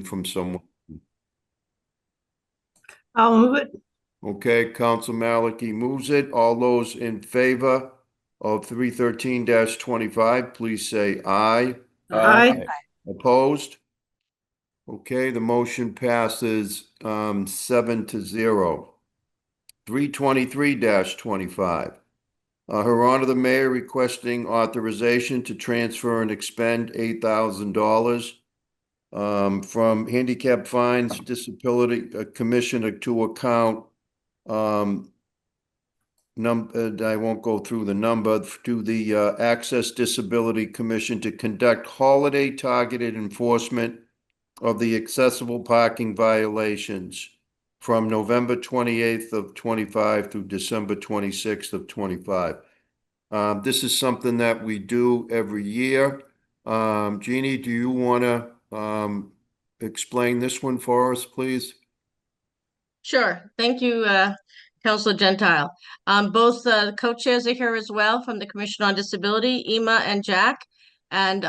from someone. I'll move it. Okay, Council Maliki moves it. All those in favor of 313-25, please say aye. Aye. Opposed? Okay, the motion passes 7-0. 323-25. Her Honor the Mayor requesting authorization to transfer and expend $8,000 from Handicap Fines Disability Commissioner to account I won't go through the number, to the Access Disability Commission to conduct holiday targeted enforcement of the accessible parking violations from November 28th of 25 through December 26th of 25. This is something that we do every year. Jeannie, do you want to explain this one for us, please? Sure. Thank you, Councilor Gentile. Both co-chairs are here as well from the Commission on Disability, Ema and Jack. And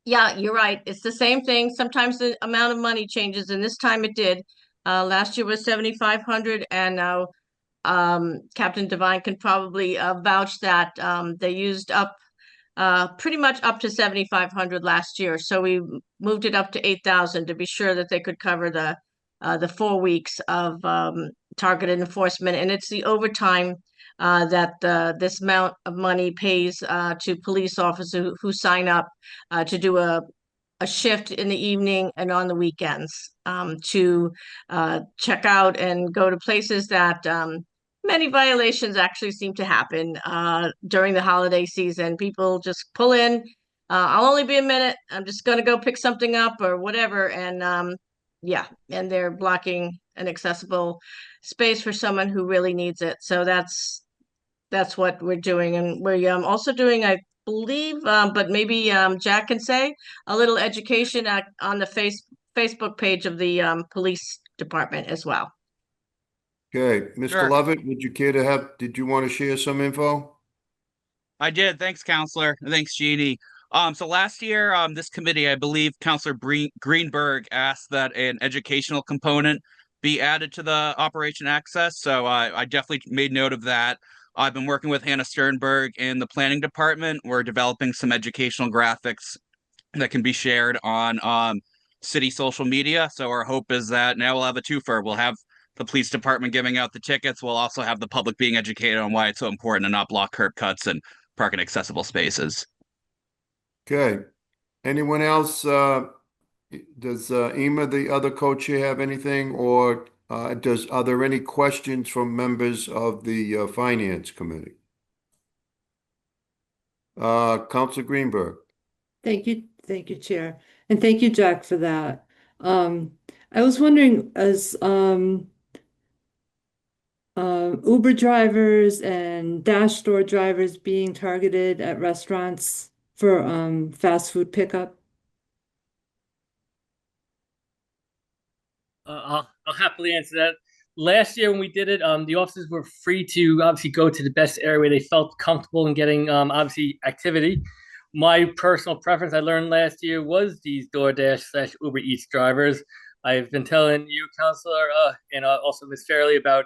yeah, you're right. It's the same thing. Sometimes the amount of money changes, and this time it did. Last year was 7,500, and now Captain Devine can probably vouch that they used up pretty much up to 7,500 last year. So we moved it up to 8,000 to be sure that they could cover the 4 weeks of targeted enforcement. And it's the overtime that this amount of money pays to police officers who sign up to do a shift in the evening and on the weekends to check out and go to places that many violations actually seem to happen during the holiday season. People just pull in. I'll only be a minute. I'm just going to go pick something up or whatever. And yeah, and they're blocking an accessible space for someone who really needs it. So that's what we're doing. And we're also doing, I believe, but maybe Jack can say, a little education on the Facebook page of the police department as well. Okay, Mr. Sure. Lovett, did you want to share some info? I did. Thanks, Counselor. Thanks, Jeannie. So last year, this committee, I believe Counselor Greenberg asked that an educational component be added to the Operation Access. So I definitely made note of that. I've been working with Hannah Sternberg in the planning department. We're developing some educational graphics that can be shared on city social media. So our hope is that now we'll have a twofer. We'll have the police department giving out the tickets. We'll also have the public being educated on why it's so important to not block curb cuts and park in accessible spaces. Okay. Anyone else? Does Ema, the other co-chair, have anything, or are there any questions from members of the Finance Committee? Councilor Greenberg. Thank you, Chair, and thank you, Jack, for that. I was wondering, as Uber drivers and Dash store drivers being targeted at restaurants for fast food pickup? I'll happily answer that. Last year when we did it, the officers were free to obviously go to the best area where they felt comfortable in getting obviously activity. My personal preference, I learned last year, was these DoorDash/Uber Eats drivers. I've been telling you, Counselor, and also Ms. Fairley, about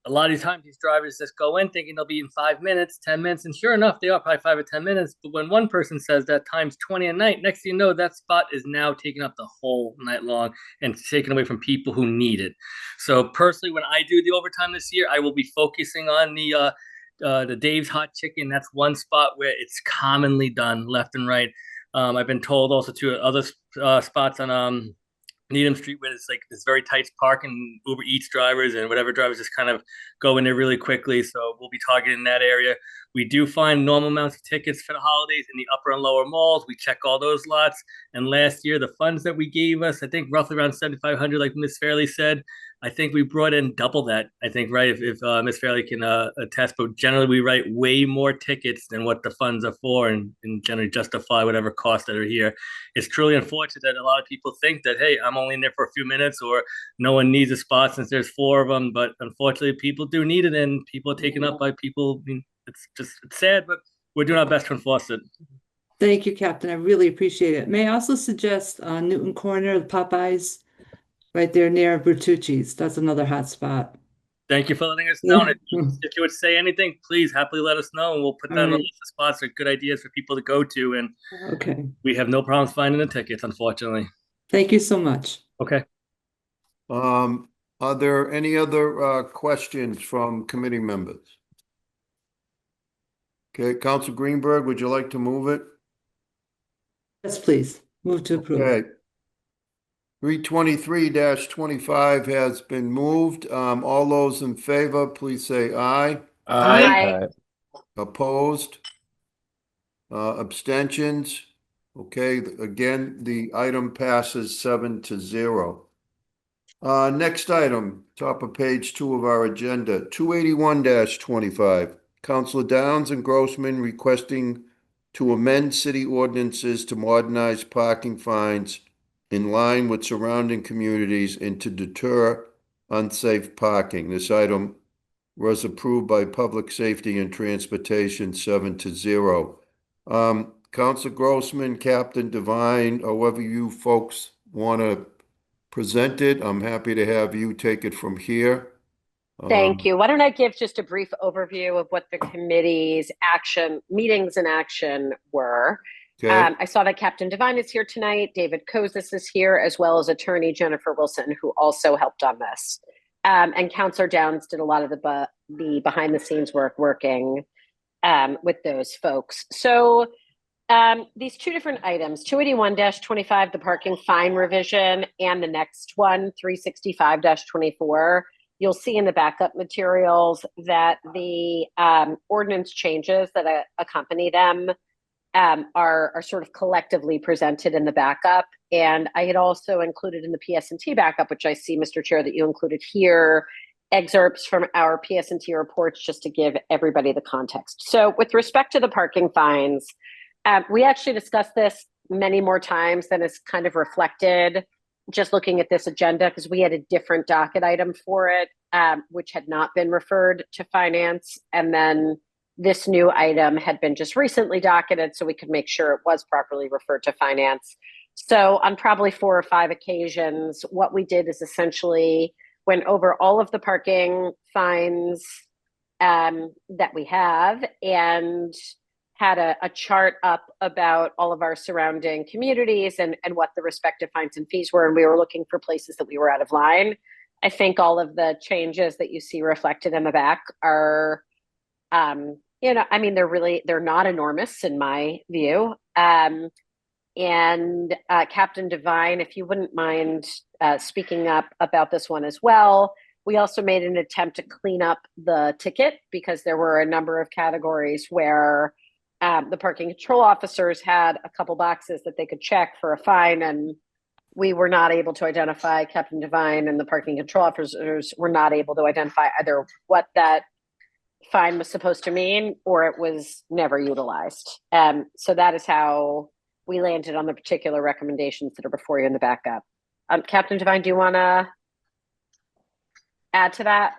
a lot of these times these drivers just go in thinking they'll be in 5 minutes, 10 minutes, and sure enough, they are probably 5 or 10 minutes. But when one person says that time's 20 a night, next thing you know, that spot is now taken up the whole night long and taken away from people who need it. So personally, when I do the overtime this year, I will be focusing on the Dave's Hot Chicken. That's one spot where it's commonly done left and right. I've been told also to other spots on Needham Street where it's like this very tight parking, Uber Eats drivers and whatever drivers just kind of go in there really quickly. So we'll be targeting that area. We do find normal amounts of tickets for the holidays in the upper and lower malls. We check all those lots. And last year, the funds that we gave us, I think roughly around 7,500, like Ms. Fairley said, I think we brought in double that. I think, right, if Ms. Fairley can attest, but generally we write way more tickets than what the funds are for and generally justify whatever costs that are here. It's truly unfortunate that a lot of people think that, hey, I'm only in there for a few minutes or no one needs a spot since there's 4 of them. But unfortunately, people do need it and people are taken up by people. I mean, it's sad, but we're doing our best to enforce it. Thank you, Captain. I really appreciate it. May I also suggest Newton Corner, the Popeyes, right there near Bertucci's. That's another hot spot. Thank you for letting us know. And Yeah. if you would say anything, please happily let us know, and we'll put that on the list of spots or good ideas for people to go to. And Okay. we have no problems finding the tickets, unfortunately. Thank you so much. Okay. Are there any other questions from committee members? Okay, Council Greenberg, would you like to move it? Yes, please. Move to approve. Okay. 323-25 has been moved. All those in favor, please say aye. Aye. Opposed? Abstentions? Okay, again, the item passes 7-0. Next item, top of page 2 of our agenda, 281-25. Councilor Downs and Grossman requesting to amend city ordinances to modernize parking fines in line with surrounding communities and to deter unsafe parking. This item was approved by Public Safety and Transportation 7-0. Councilor Grossman, Captain Devine, however you folks want to present it, I'm happy to have you take it from here. Thank you. Why don't I give just a brief overview of what the committee's meetings in action were. Okay, I saw that Captain Devine is here tonight. David Kozis is here, as well as attorney Jennifer Wilson, who also helped on this. And Councilor Downs did a lot of the behind the scenes work working with those folks. So these two different items, 281-25, the parking fine revision, and the next one, 365-24, you'll see in the backup materials that the ordinance changes that accompany them are sort of collectively presented in the backup. And I had also included in the PS&T backup, which I see, Mr. Chair, that you included here, excerpts from our PS&T reports just to give everybody the context. So with respect to the parking fines, we actually discussed this many more times than is kind of reflected just looking at this agenda, because we had a different docket item for it, which had not been referred to finance. And then this new item had been just recently docketed, so we could make sure it was properly referred to finance. So on probably 4 or 5 occasions, what we did is essentially went over all of the parking fines that we have and had a chart up about all of our surrounding communities and what the respective fines and fees were. And we were looking for places that we were out of line. I think all of the changes that you see reflected in the back are, they're not enormous in my view. And Captain Devine, if you wouldn't mind speaking up about this one as well. We also made an attempt to clean up the ticket because there were a number of categories where the parking control officers had a couple boxes that they could check for a fine, and we were not able to identify, Captain Devine and the parking control officers were not able to identify either what that fine was supposed to mean or it was never utilized. So that is how we landed on the particular recommendations that are before you in the backup. Captain Devine, do you want to add to that?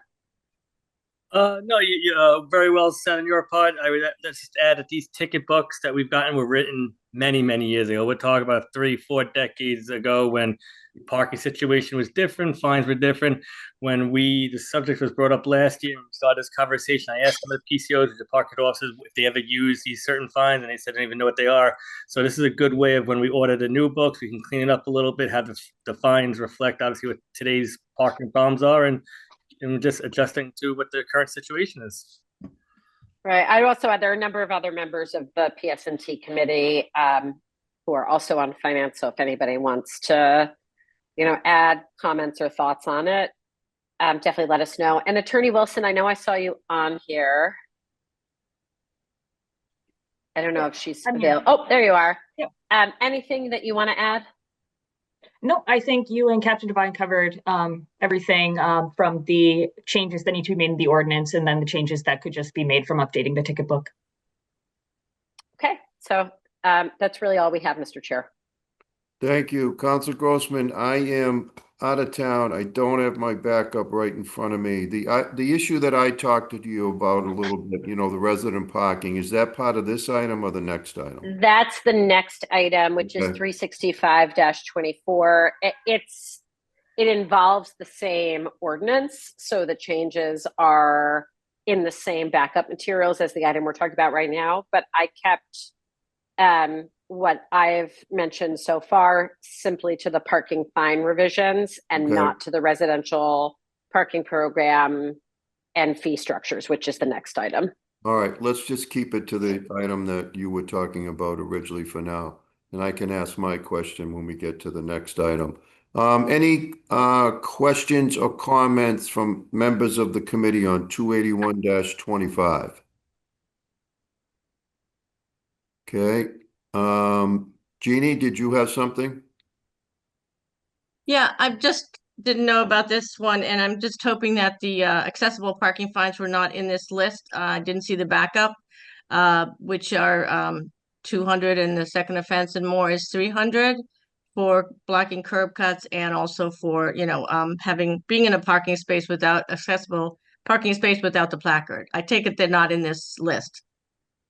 No, you very well said on your part. I would let's just add that these ticket books that we've gotten were written many, many years ago. We're talking about 3-4 decades ago when the parking situation was different, fines were different. When the subject was brought up last year, we started this conversation. I asked some of the PCOs, the parking officers, if they ever use these certain fines, and they said they didn't even know what they are. So this is a good way of when we order the new books, we can clean it up a little bit, have the fines reflect obviously what today's parking problems are, and just adjusting to what the current situation is. Right. I also there are a number of other members of the PS&T committee who are also on finance. So if anybody wants to, add comments or thoughts on it, definitely let us know. And Attorney Wilson, I know I saw you on here. I don't know if she's available. Oh, there you are. Yep. Anything that you want to add? No, I think you and Captain Devine covered everything from the changes that need to be made in the ordinance and then the changes that could just be made from updating the ticket book. Okay, so that's really all we have, Mr. Chair. Thank you. Council Grossman, I am out of town. I don't have my backup right in front of me. The issue that I talked to you about a little bit, you know, the resident parking, is that part of this item or the next item? That's the next item, which is Okay. 365-24. It involves the same ordinance, so the changes are in the same backup materials as the item we're talking about right now. But I kept what I've mentioned so far simply to the parking fine revisions and Okay. not to the residential parking program and fee structures, which is the next item. All right, let's just keep it to the item that you were talking about originally for now. And I can ask my question when we get to the next item. Any questions or comments from members of the committee on 281-25? Okay, Jeannie, did you have something? Yeah, I just didn't know about this one, and I'm just hoping that the accessible parking fines were not in this list. I didn't see the backup, which are 200, and the second offense and more is 300 for blocking curb cuts, and also for, you know, being in a parking space without accessible parking space without the placard. I take it they're not in this list.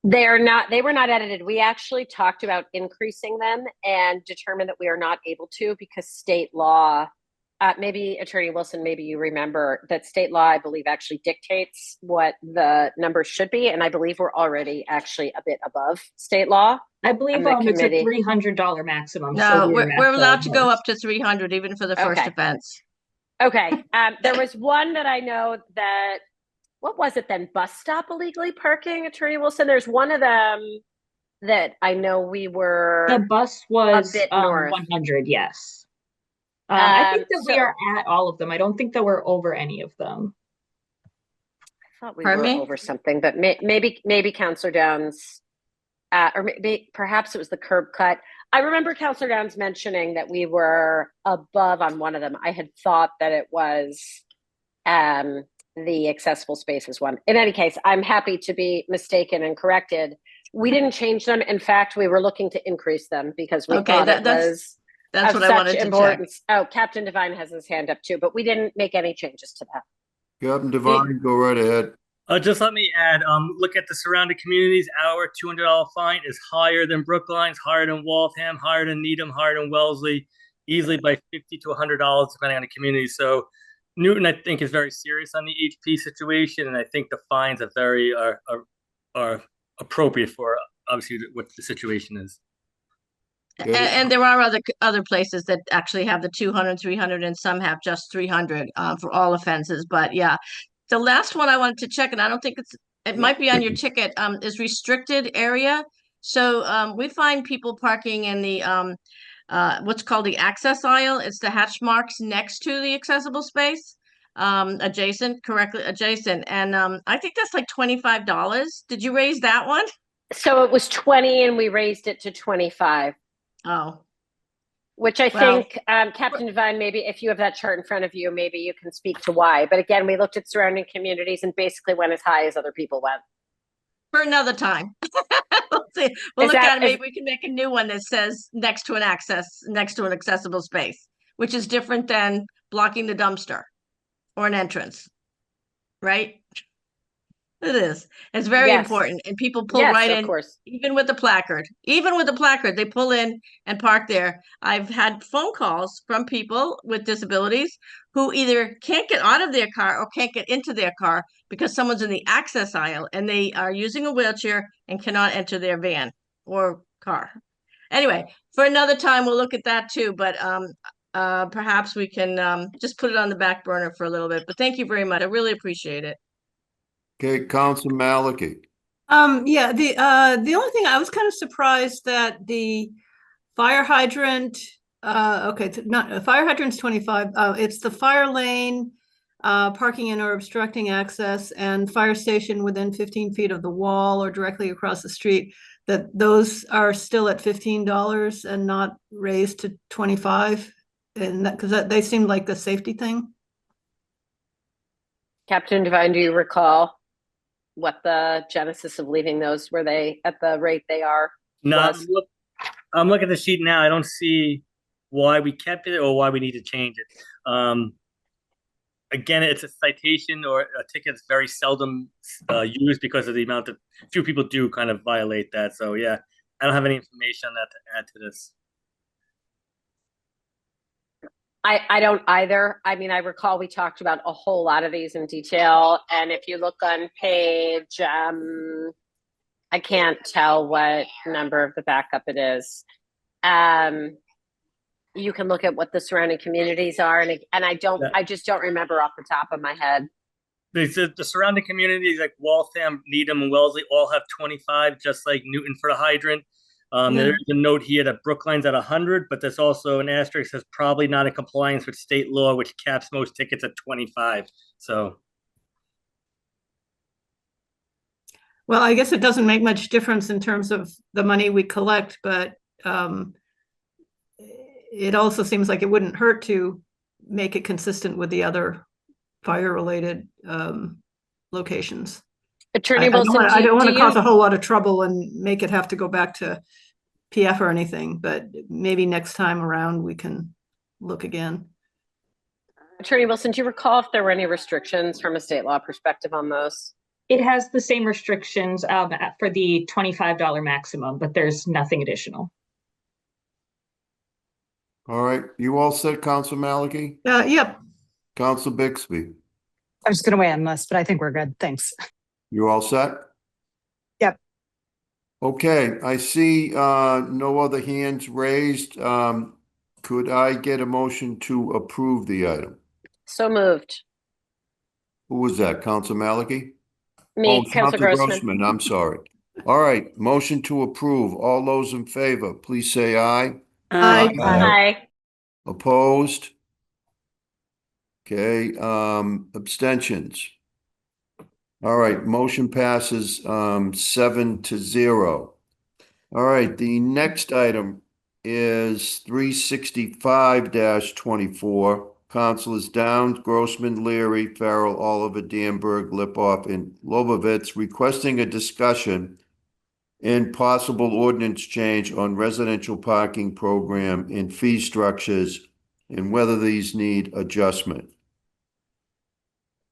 They were not edited. We actually talked about increasing them and determined that we are not able to because state law, maybe Attorney Wilson, maybe you remember that state law, I believe, actually dictates what the numbers should be. And I believe we're already actually a bit above state law. I believe And the it's a committee- $300 maximum. No, so we're allowed to go up. up to 300 even for the first Okay. offense. Okay. There was one that I know that, what was it then? Bus stop illegally parking, Attorney Wilson? There's one of them that I know we were. The bus was bit north. 100, yes. I think that we so- are at all of them. I don't think that we're over any of them. I thought we Pardon were me? over something, but maybe Counselor Downs, or maybe perhaps it was the curb cut. I remember Counselor Downs mentioning that we were above on one of them. I had thought that it was the accessible spaces one. In any case, I'm happy to be mistaken and corrected. We didn't change them. In fact, we were looking to increase them because we Okay, thought it that's was That's of what I wanted such to check. importance. Oh, Captain Devine has his hand up too, but we didn't make any changes to that. Captain Devine, go right ahead. Just let me add, look at the surrounding communities. Our $200 fine is higher than Brookline's, higher than Waltham, higher than Needham, higher than Wellesley, easily by $50 to $100 depending on the community. So Newton, I think, is very serious on the HP situation, and I think the fines are very are appropriate for obviously what the situation is. And there are other places that actually have the 200, 300, and some have just 300 for all offenses. But yeah, the last one I wanted to check, and I don't think it might be on your ticket, is restricted area. So we find people parking in the what's called the access aisle. It's the hatch marks next to the accessible space, adjacent. And I think that's like $25. Did you raise that one? So it was 20 and we raised it to 25. Oh, Which I Well- think, Captain Devine, maybe if you have that chart in front of you, maybe you can speak to why. But again, we looked at surrounding communities and basically went as high as other people went. for another time. We'll see. We'll Is look that- at it. Maybe we can make a new one that says next to an accessible space, which is different than blocking the dumpster or an entrance, right? It is. It's very Yes. important, and people pull Yes, right of in, course. even with the placard. Even with the placard, they pull in and park there. I've had phone calls from people with disabilities who either can't get out of their car or can't get into their car because someone's in the access aisle and they are using a wheelchair and cannot enter their van or car. Anyway, for another time, we'll look at that too, but perhaps we can just put it on the back burner for a little bit. But thank you very much. I really appreciate it. Okay, Council Malachi. Yeah, the only thing I was kind of surprised that the fire hydrant, not fire hydrant's 25, it's the fire lane, parking in or obstructing access, and fire station within 15 feet of the wall or directly across the street, that those are still at $15 and not raised to 25, and that, because they seemed like the safety thing. Captain Devine, do you recall what the genesis of leaving those, were they at the rate they are? No, Was- I'm looking at the sheet now. I don't see why we kept it or why we need to change it. Again, it's a citation or a ticket that's very seldom used because of the amount of few people do kind of violate that. So yeah, I don't have any information on that to add to this. I don't either. I mean, I recall we talked about a whole lot of these in detail. And if you look on page, I can't tell what number of the backup it is. You can look at what the surrounding communities are. And I just don't remember off the top of my head. The surrounding communities like Waltham, Needham, and Wellesley all have 25, just like Newton for the hydrant. There's a note here that Brookline's at 100, but there's also an asterisk that's probably not in compliance with state law, which caps most tickets at 25. So, Well, I guess it doesn't make much difference in terms of the money we collect, but it also seems like it wouldn't hurt to make it consistent with the other fire-related locations. Attorney I Wilson, don't want do to cause you- a whole lot of trouble and make it have to go back to PF or anything, but maybe next time around we can look again. Attorney Wilson, do you recall if there were any restrictions from a state law perspective on those? It has the same restrictions for the $25 maximum, but there's nothing additional. All right, you all set, Council Maliki? Yep. Council Bixby, I was just gonna weigh on this, but I think we're good. Thanks. you all set? Yep. Okay, I see no other hands raised. Could I get a motion to approve the item? So moved. Who was that? Council Maliki? Me, Oh, Councilor Grossman. I'm sorry. All right, motion to approve. All those in favor, please say aye. Aye. Aye. Opposed? Okay, abstentions. All right, motion passes 7-0. All right, the next item is 365-24. Councilors Downs, Grossman, Leary, Farrell, Oliver, Danberg, Lipoff, and Lobovitz requesting a discussion and possible ordinance change on residential parking program and fee structures and whether these need adjustment.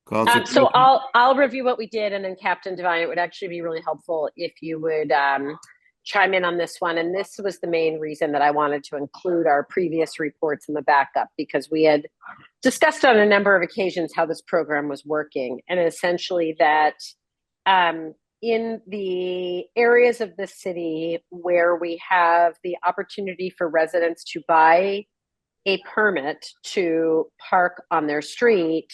Council So Clerk? I'll review what we did, and then Captain Devine, it would actually be really helpful if you would chime in on this one. And this was the main reason that I wanted to include our previous reports in the backup, because we had discussed on a number of occasions how this program was working, and essentially that in the areas of the city where we have the opportunity for residents to buy a permit to park on their street,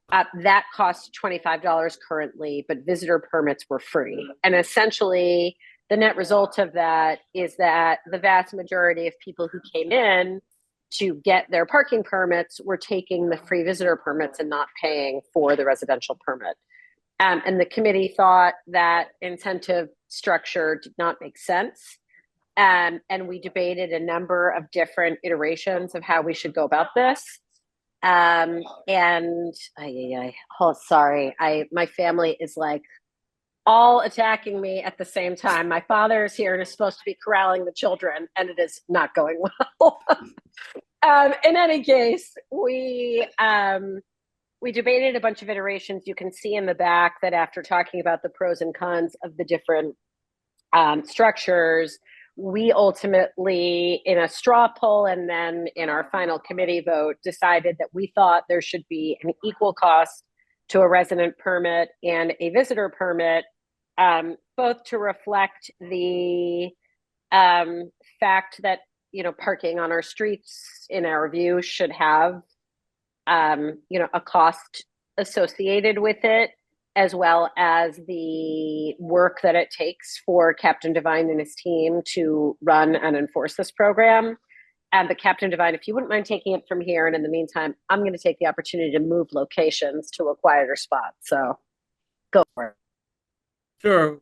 that costs $25 currently, but visitor permits were free. And essentially, the net result of that is that the vast majority of people who came in to get their parking permits were taking the free visitor permits and not paying for the residential permit. And the committee thought that incentive structure did not make sense. And we debated a number of different iterations of how we should go about this. My family is like all attacking me at the same time. My father is here and is supposed to be corralling the children, and it is not going well. In any case, we debated a bunch of iterations. You can see in the back that after talking about the pros and cons of the different structures, we ultimately, in a straw poll and then in our final committee vote, decided that we thought there should be an equal cost to a resident permit and a visitor permit, both to reflect the fact that, parking on our streets, in our view, should have, a cost associated with it, as well as the work that it takes for Captain Devine and his team to run and enforce this program. But Captain Devine, if you wouldn't mind taking it from here, and in the meantime, I'm going to take the opportunity to move locations to a quieter spot. So go for it. Sure.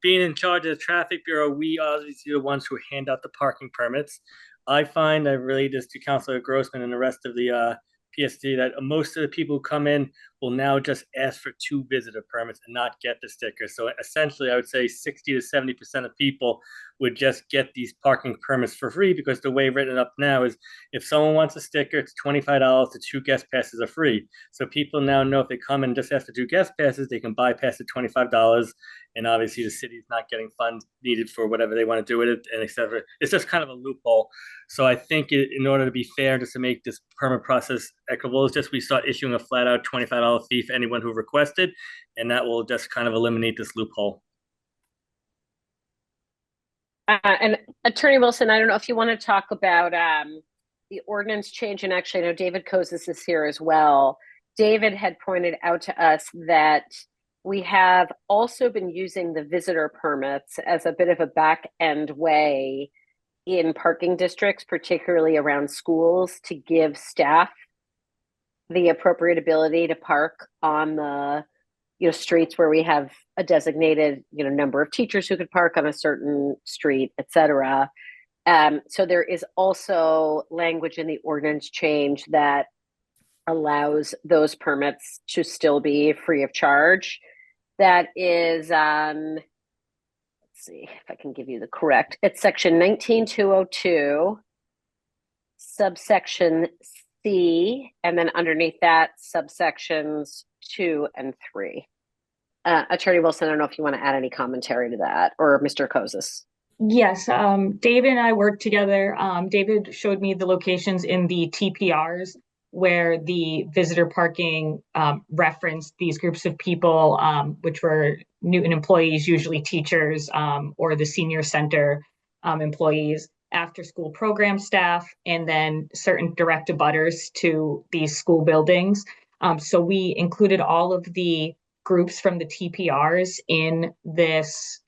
Being in charge of the traffic bureau, we obviously are the ones who hand out the parking permits. I find, I relate this to Councilor Grossman and the rest of the PSD, that most of the people who come in will now just ask for 2 visitor permits and not get the sticker. So essentially, I would say 60 to 70% of people would just get these parking permits for free, because the way written up now is if someone wants a sticker, it's $25, the 2 guest passes are free. So people now know if they come and just ask for 2 guest passes, they can bypass the $25. And obviously the city is not getting funds needed for whatever they want to do with it, and et cetera. It's just kind of a loophole. So I think in order to be fair, just to make this permit process equitable, is just we start issuing a flat out $25 fee for anyone who requested, and that will just kind of eliminate this loophole. And Attorney Wilson, I don't know if you want to talk about the ordinance change, and actually I know David Kozis is here as well. David had pointed out to us that we have also been using the visitor permits as a bit of a back end way in parking districts, particularly around schools, to give staff the appropriate ability to park on the streets where we have a designated number of teachers who could park on a certain street, etc. So there is also language in the ordinance change that allows those permits to still be free of charge. That is, let's see if I can give you the correct. It's section 19202, subsection C, and then underneath that, subsections 2 and 3. Attorney Wilson, I don't know if you want to add any commentary to that, or Mr. Kozis. Yes, David and I worked together. David showed me the locations in the TPRs where the visitor parking referenced these groups of people, which were Newton employees, usually teachers, or the senior center employees, after school program staff, and then certain direct abutters to these school buildings. So we included all of the groups from the TPRs in this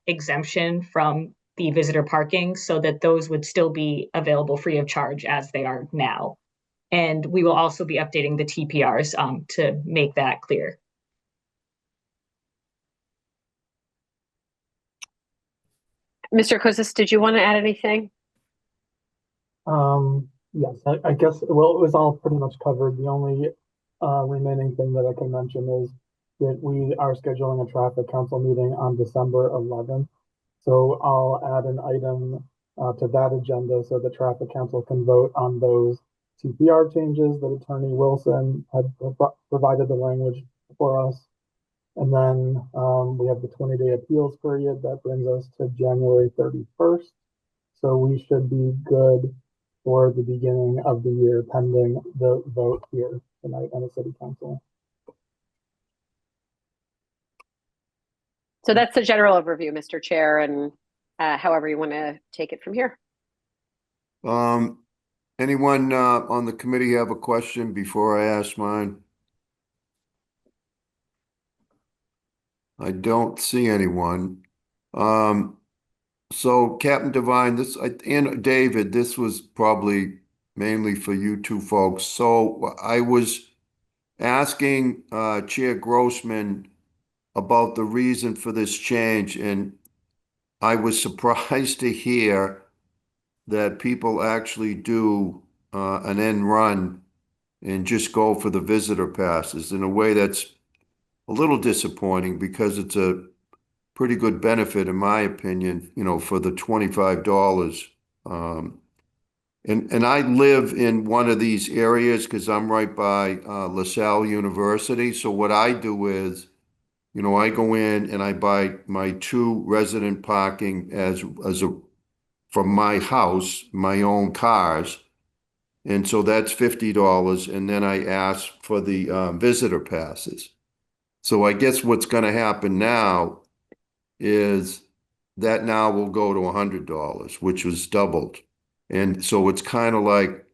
exemption from the visitor parking, so that those would still be available free of charge as they are now. And we will also be updating the TPRs to make that clear. Mr. Kozis, did you want to add anything? Yes, I guess, well, it was all pretty much covered. The only remaining thing that I can mention is that we are scheduling a traffic council meeting on December 11th. So I'll add an item to that agenda so the traffic council can vote on those TPR changes that Attorney Wilson had provided the language for us. And then we have the 20-day appeals period that brings us to January 31st. So we should be good for the beginning of the year pending the vote here tonight on the city council. So that's the general overview, Mr. Chair, and however you want to take it from here. Anyone on the committee have a question before I ask mine? I don't see anyone. So Captain Devine, and David, this was probably mainly for you two folks. So I was asking Chair Grossman about the reason for this change, and I was surprised to hear that people actually do an end run and just go for the visitor passes. In a way, that's a little disappointing because it's a pretty good benefit, in my opinion, for the $25. And I live in one of these areas because I'm right by LaSalle University. So what I do is, I go in and I buy my 2 resident parking from my house, my own cars. And so that's $50. And then I ask for the visitor passes. So I guess what's going to happen now is that now will go to $100, which was doubled. And so it's kind of like,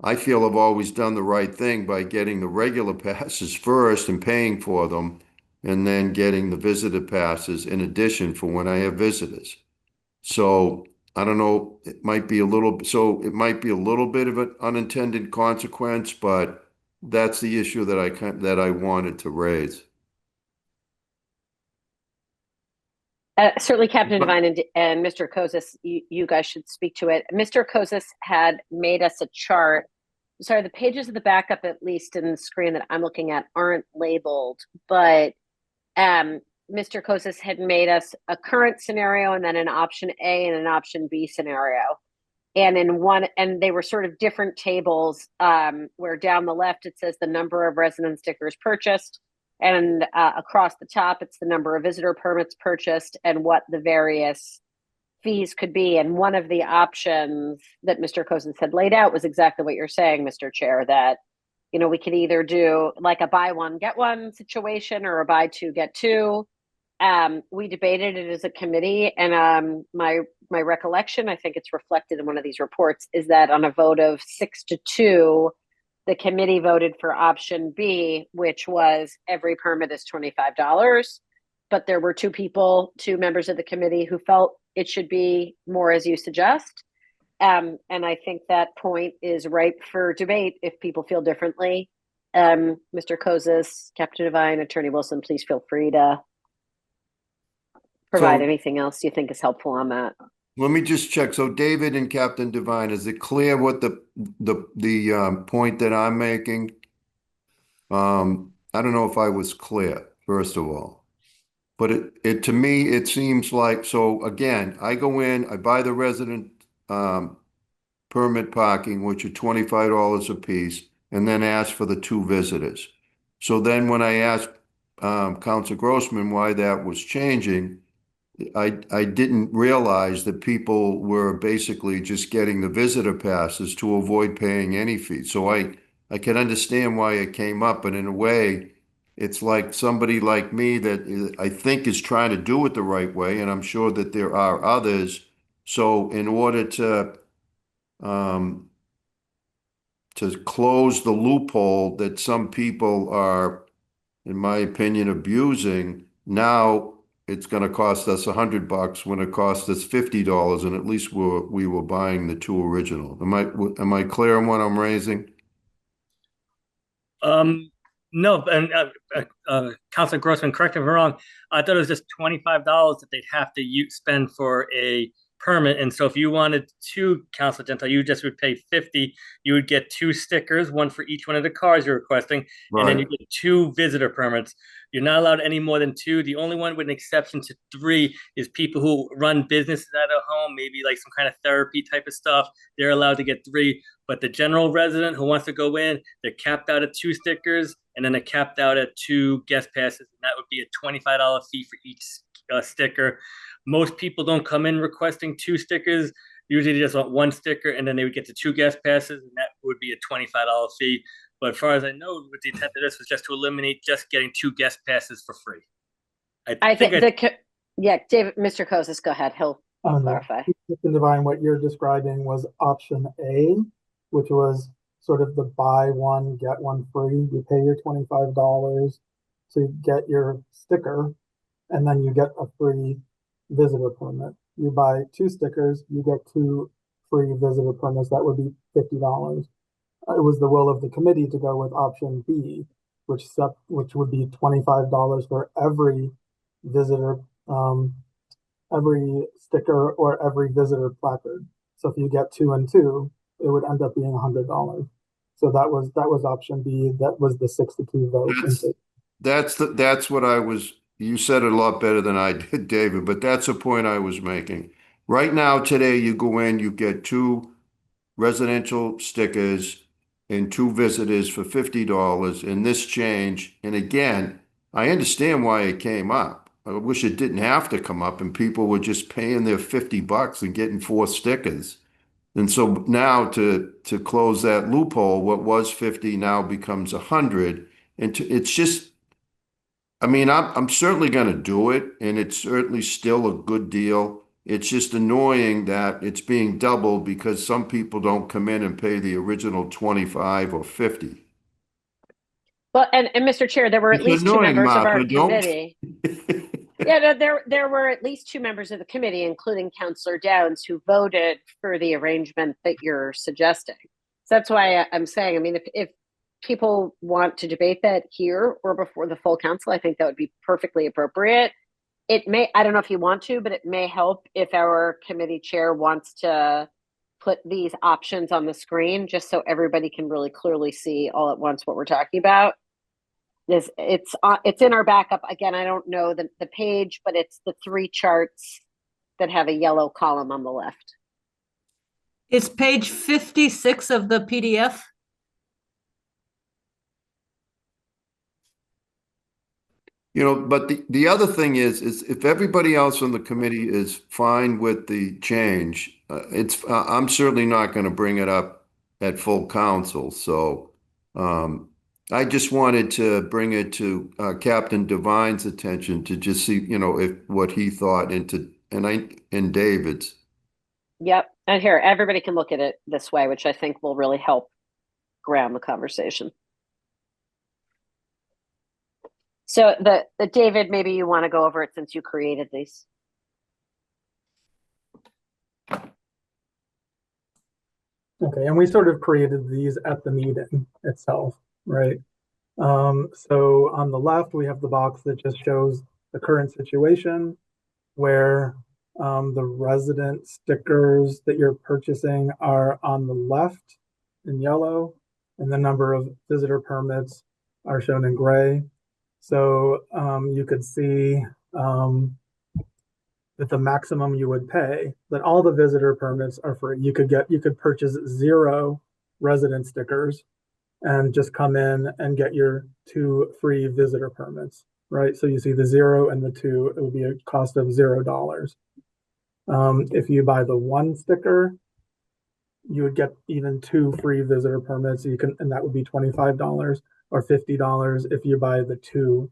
I feel I've always done the right thing by getting the regular passes first and paying for them, and then getting the visitor passes in addition for when I have visitors. So I don't know, it might be a little bit of an unintended consequence, but that's the issue that I wanted to raise. Certainly, Captain Devine and Mr. Kozis, you guys should speak to it. Mr. Kozis had made us a chart sorry, the pages of the backup, at least in the screen that I'm looking at, aren't labeled, but Mr. Kosis had made us a current scenario and then an option A and an option B scenario. And and they were sort of different tables, where down the left it says the number of resident stickers purchased, and across the top it's the number of visitor permits purchased and what the various fees could be. And one of the options that Mr. Kosis had laid out was exactly what you're saying, Mr. Chair, that, you know, we could either do like a buy one, get one situation or a buy two, get two. We debated it as a committee, and my recollection, I think it's reflected in one of these reports, is that on a vote of 6-2, the committee voted for option B, which was every permit is $25. But there were two members of the committee who felt it should be more as you suggest. And I think that point is ripe for debate if people feel differently. Mr. Kosis, Captain Devine, Attorney Wilson, please feel free to provide anything else you think is helpful on that. Let me just check. So David and Captain Devine, is it clear what the point that I'm making? I don't know if I was clear, first of all. But it to me, it seems like, so again, I go in, I buy the resident permit parking, which are $25 a piece, and then ask for the two visitors. So then when I asked Council Grossman why that was changing, I didn't realize that people were basically just getting the visitor passes to avoid paying any fee. So I can understand why it came up, but in a way, it's like somebody like me that I think is trying to do it the right way, and I'm sure that there are others. So in order to close the loophole that some people are, in my opinion, abusing, now it's going to cost us $100 when it cost us $50, and at least we were buying the two original. Am I clear on what I'm raising? No, and Councilor Grossman, correct me if I'm wrong. I thought it was just $25 that they'd have to spend for a permit. And so if you wanted two, Councilor Gentile, you just would pay $50. You would get two stickers, one for each one of the cars you're requesting, and then you get two visitor permits. You're not allowed any more than two. The only one with an exception to 3 is people who run businesses at a home, maybe like some kind of therapy type of stuff. They're allowed to get 3. But the general resident who wants to go in, they're capped out at 2 stickers, and then they're capped out at 2 guest passes. And that would be a $25 fee for each sticker. Most people don't come in requesting 2 stickers. Usually they just want 1 sticker, and then they would get the 2 guest passes, and that would be a $25 fee. But as far as I know, with the intent of this was just to eliminate just getting 2 guest passes for free. I think David, Mr. Kosis, go ahead. He'll clarify. Captain Devine, what you're describing was option A, which was sort of the buy one, get one free. You pay your $25 to get your sticker, and then you get a free visitor permit. You buy 2 stickers, you get 2 free visitor permits. That would be $50. It was the will of the committee to go with option B, which would be $25 for every visitor, every sticker or every visitor placard. So if you get 2 and 2, it would end up being $100. So that was option B. That was the 6-2 vote. That's what I was. You said it a lot better than I did, David. But that's the point I was making. Right now, today, you go in, you get 2 residential stickers and 2 visitors for $50. And this change, and again, I understand why it came up. I wish it didn't have to come up, and people were just paying their $50 and getting 4 stickers. And so now to close that loophole, what was 50 now becomes 100. And it's just, I mean, I'm certainly going to do it, and it's certainly still a good deal. It's just annoying that it's being doubled because some people don't come in and pay the original 25 or 50. Well, and Mr. Chair, there were at least 2 members of our committee. Yeah, no, there were at least 2 members of the committee, including Councilor Downs, who voted for the arrangement that you're suggesting. So that's why I'm saying, I mean, if people want to debate that here or before the full council, I think that would be perfectly appropriate. It may, I don't know if you want to, but it may help if our committee chair wants to put these options on the screen just so everybody can really clearly see all at once what we're talking about. It's in our backup. Again, I don't know the page, but it's the 3 charts that have a yellow column on the left. It's page 56 of the PDF. You know, but the other thing is if everybody else on the committee is fine with the change, I'm certainly not going to bring it up at full council. So I just wanted to bring it to Captain Devine's attention to just see, you know, if what he thought and David's. Yep. And here, everybody can look at it this way, which I think will really help ground the conversation. So the David, maybe you want to go over it since you created these. Okay, and we sort of created these at the meeting itself, right? So on the left, we have the box that just shows the current situation where the resident stickers that you're purchasing are on the left in yellow, and the number of visitor permits are shown in gray. So you could see that the maximum you would pay, that all the visitor permits are free. You could purchase 0 resident stickers and just come in and get your 2 free visitor permits, right? So you see the 0 and the 2, it would be a cost of $0. If you buy the 1 sticker, you would get even 2 free visitor permits. And that would be $25 or $50 if you buy the 2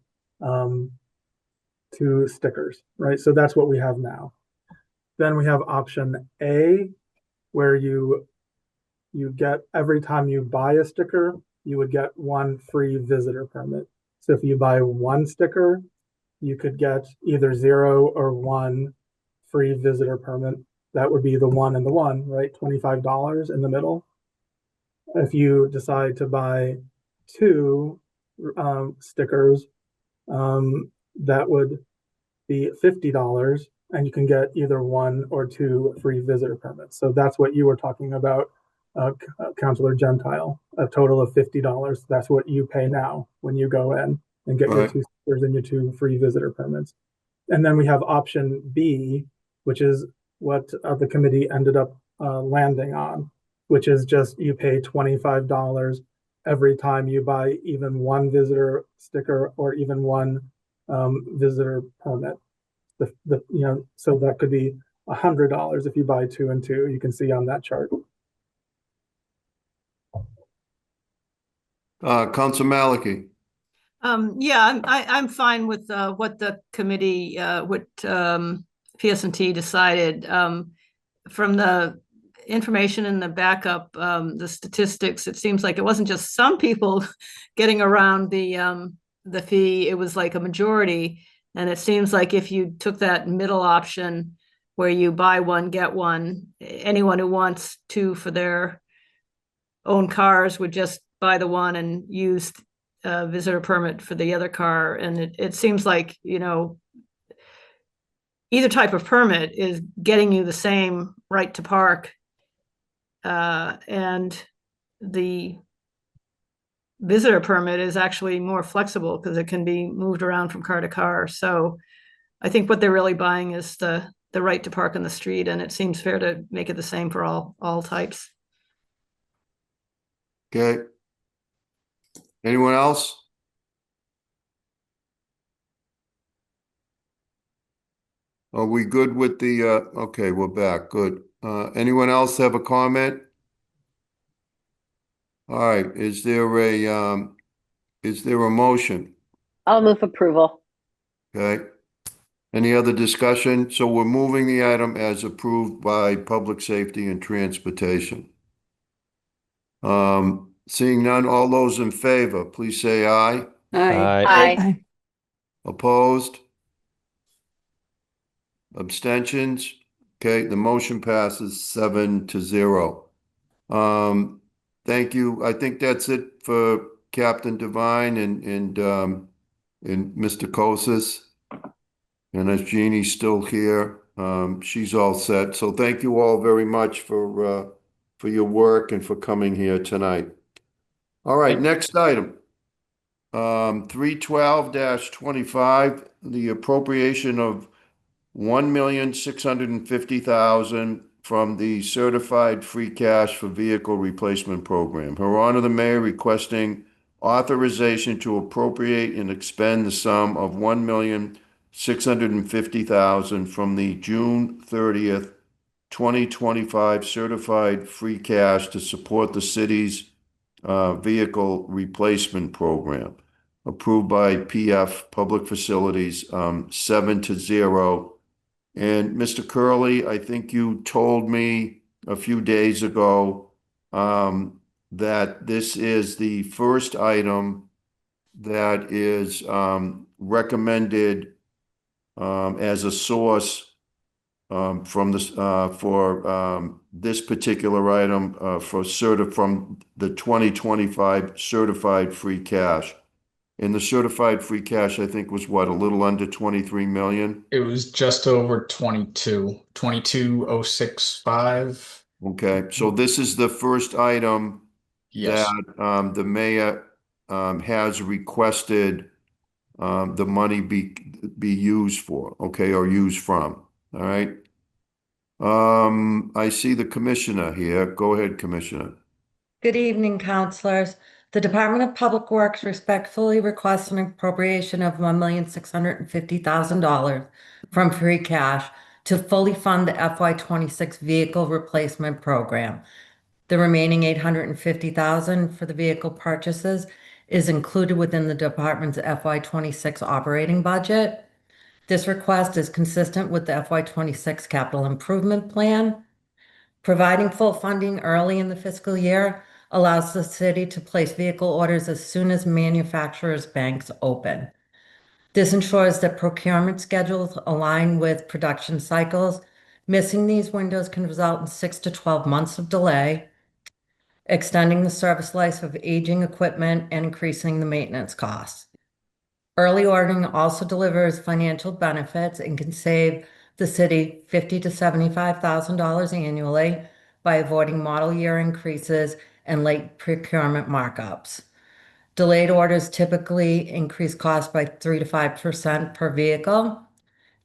stickers, right? So that's what we have now. Then we have option A, where you get, every time you buy a sticker, you would get 1 free visitor permit. So if you buy 1 sticker, you could get either 0 or 1 free visitor permit. That would be the 1 and the 1, right? $25 in the middle. If you decide to buy 2 stickers, that would be $50, and you can get either 1 or 2 free visitor permits. So that's what you were talking about, Councilor Gentile, a total of $50. That's what you pay now when you go in and get your 2 stickers and your 2 free visitor permits. And then we have option B, which is what the committee ended up landing on, which is just you pay $25 every time you buy even 1 visitor sticker or even 1 visitor permit. So that could be $100 if you buy 2 and 2. You can see on that chart. Council Maliki. Yeah, I'm fine with what the committee, what PS&T decided. From the information in the backup, the statistics, it seems like it wasn't just some people getting around the fee, it was like a majority. And it seems like if you took that middle option where you buy 1, get 1, anyone who wants 2 for their own cars would just buy the 1 and use a visitor permit for the other car. And it seems like, you know, either type of permit is getting you the same right to park. And the visitor permit is actually more flexible because it can be moved around from car to car. So I think what they're really buying is the right to park on the street, and it seems fair to make it the same for all types. Okay. Anyone else? Are we good with the, okay, we're back, good. Anyone else have a comment? All right, is there a motion? I'll move approval. Okay. Any other discussion? So we're moving the item as approved by Public Safety and Transportation. Seeing none, all those in favor, please say aye. Aye. Aye. Opposed? Abstentions? Okay, the motion passes 7-0. Thank you. I think that's it for Captain Devine and Mr. Kosis. And as Jeannie's still here, she's all set. So thank you all very much for for your work and for coming here tonight. All right, next item. 312-25, the appropriation of $1,650,000 from the Certified Free Cash for Vehicle Replacement Program. Her Honor the Mayor requesting authorization to appropriate and expend the sum of $1,650,000 from the June 30th, 2025 Certified Free Cash to support the city's vehicle replacement program, approved by PF Public Facilities, 7-0. And Mr. Curley, I think you told me a few days ago that this is the first item that is recommended as a source from this for this particular item from the 2025 certified free cash. And the certified free cash, I think, was what, a little under 23 million? It was just over 22,065. Okay, so this is the first item Yes. that the mayor has requested the money be used for, okay, or used from. All right. I see the commissioner here. Go ahead, Commissioner. Good evening, councilors. The Department of Public Works respectfully requests an appropriation of $1,650,000 from free cash to fully fund the FY26 vehicle replacement program. The remaining $850,000 for the vehicle purchases is included within the department's FY26 operating budget. This request is consistent with the FY26 capital improvement plan. Providing full funding early in the fiscal year allows the city to place vehicle orders as soon as manufacturers' banks open. This ensures that procurement schedules align with production cycles. Missing these windows can result in 6 to 12 months of delay, extending the service life of aging equipment and increasing the maintenance costs. Early ordering also delivers financial benefits and can save the city $50,000 to $75,000 annually by avoiding model year increases and late procurement markups. Delayed orders typically increase costs by 3 to 5% per vehicle.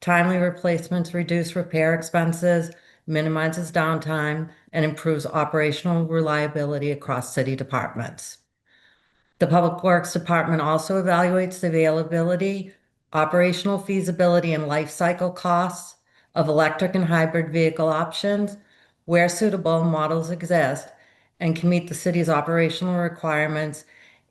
Timely replacements reduce repair expenses, minimizes downtime, and improves operational reliability across city departments. The Public Works Department also evaluates the availability, operational feasibility, and life cycle costs of electric and hybrid vehicle options where suitable models exist and can meet the city's operational requirements,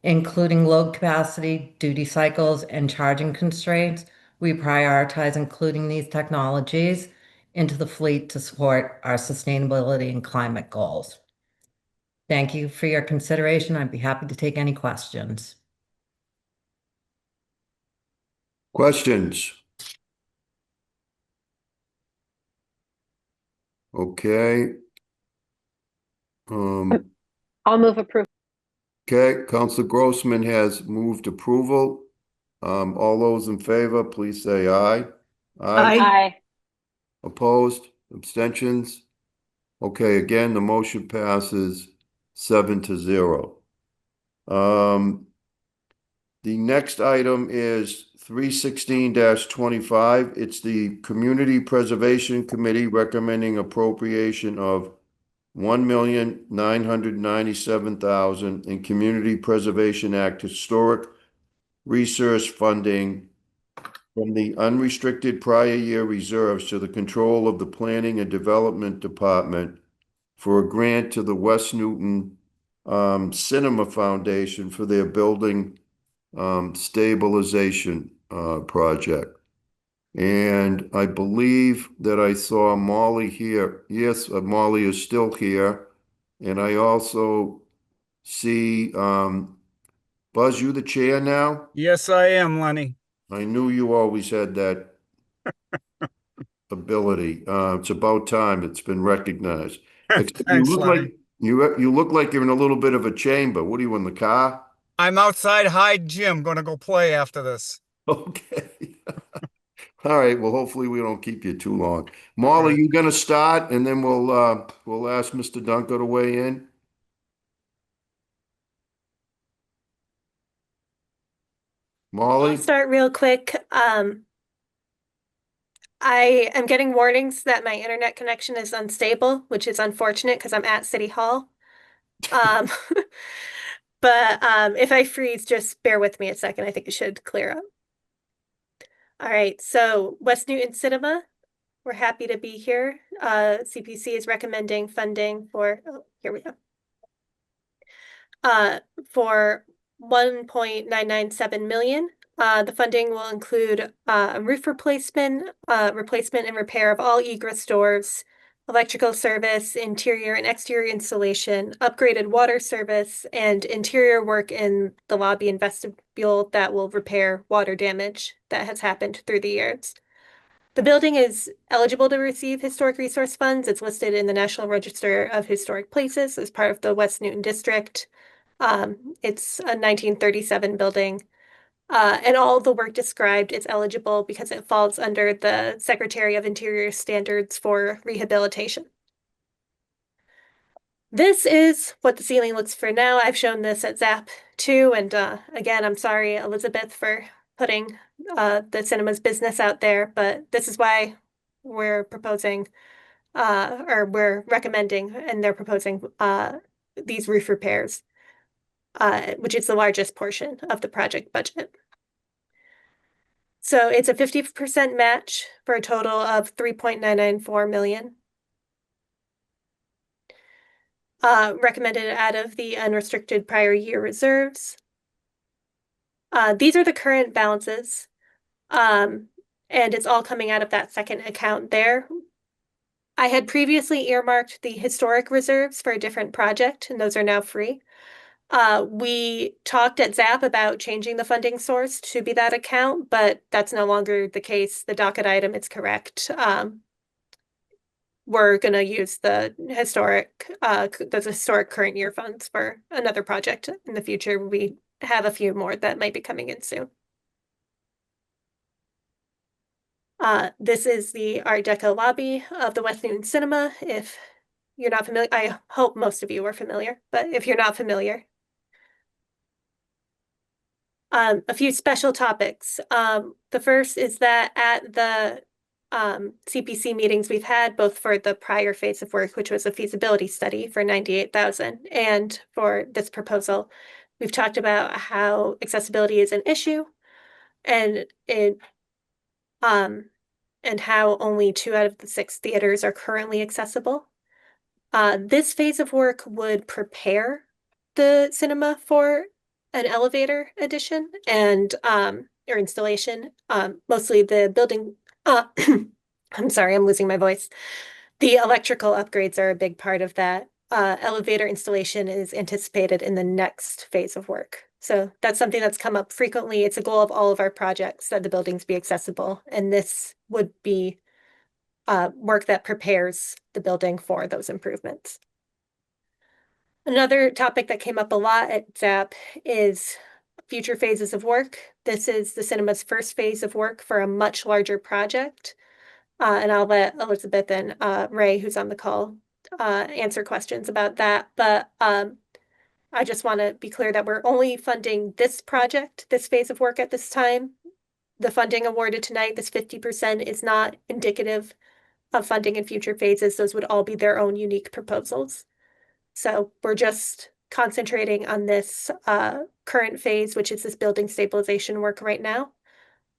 including load capacity, duty cycles, and charging constraints. We prioritize including these technologies into the fleet to support our sustainability and climate goals. Thank you for your consideration. I'd be happy to take any questions. Questions? Okay. I'll move approval. Okay, Council Grossman has moved approval. All those in favor, please say aye. Aye. Aye. Opposed? Abstentions? Okay, again, the motion passes 7-0. The next item is 316-25. It's the Community Preservation Committee recommending appropriation of $1,997,000 in Community Preservation Act historic resource funding from the unrestricted prior year reserves to the control of the Planning and Development Department for a grant to the West Newton Cinema Foundation for their building stabilization project. And I believe that I saw Molly here. Yes, Molly is still here. And I also see, Buzz, you the chair now? Yes, I am, Lenny. I knew you always had that ability. It's about time it's been recognized. Except Thanks, you look Lenny. like you look like you're in a little bit of a chamber. What are you in the car? I'm outside Hyde Gym, gonna go play after this. Okay. All right, well, hopefully we don't keep you too long. Molly, you gonna start and then we'll ask Mr. Dunker to weigh in? Molly? I'll start real quick. I am getting warnings that my internet connection is unstable, which is unfortunate because I'm at City Hall. Um, but if I freeze, just bear with me a second. I think it should clear up. All right, so West Newton Cinema, we're happy to be here. CPC is recommending funding for, oh, here we go. For 1.997 million. The funding will include a roof replacement and repair of all egress doors, electrical service, interior and exterior installation, upgraded water service, and interior work in the lobby and vestibule that will repair water damage that has happened through the years. The building is eligible to receive historic resource funds. It's listed in the National Register of Historic Places as part of the West Newton District. It's a 1937 building. And all the work described is eligible because it falls under the Secretary of Interior standards for rehabilitation. This is what the ceiling looks for now. I've shown this at ZAP too. And again, I'm sorry, Elizabeth, for putting the cinema's business out there, but this is why we're proposing or we're recommending and they're proposing these roof repairs, which is the largest portion of the project budget. So it's a 50% match for a total of 3.994 million. Recommended out of the unrestricted prior year reserves. These are the current balances. And it's all coming out of that second account there. I had previously earmarked the historic reserves for a different project, and those are now free. We talked at ZAP about changing the funding source to be that account, but that's no longer the case. The docket item is correct. We're going to use the historic current year funds for another project in the future. We have a few more that might be coming in soon. This is the Art Deco lobby of the West Newton Cinema. If you're not familiar, I hope most of you are familiar, but if you're not familiar, a few special topics. The first is that at the CPC meetings we've had, both for the prior phase of work, which was a feasibility study for 98,000, and for this proposal, we've talked about how accessibility is an issue, and how only 2 out of the 6 theaters are currently accessible. This phase of work would prepare the cinema for an elevator addition and or installation. Mostly the building. I'm sorry, I'm losing my voice. The electrical upgrades are a big part of that. Elevator installation is anticipated in the next phase of work. So that's something that's come up frequently. It's a goal of all of our projects that the buildings be accessible. And this would be work that prepares the building for those improvements. Another topic that came up a lot at ZAP is future phases of work. This is the cinema's first phase of work for a much larger project. And I'll let Elizabeth and Ray, who's on the call, answer questions about that. But I just want to be clear that we're only funding this project, this phase of work at this time. The funding awarded tonight, this 50%, is not indicative of funding in future phases. Those would all be their own unique proposals. So we're just concentrating on this current phase, which is this building stabilization work right now.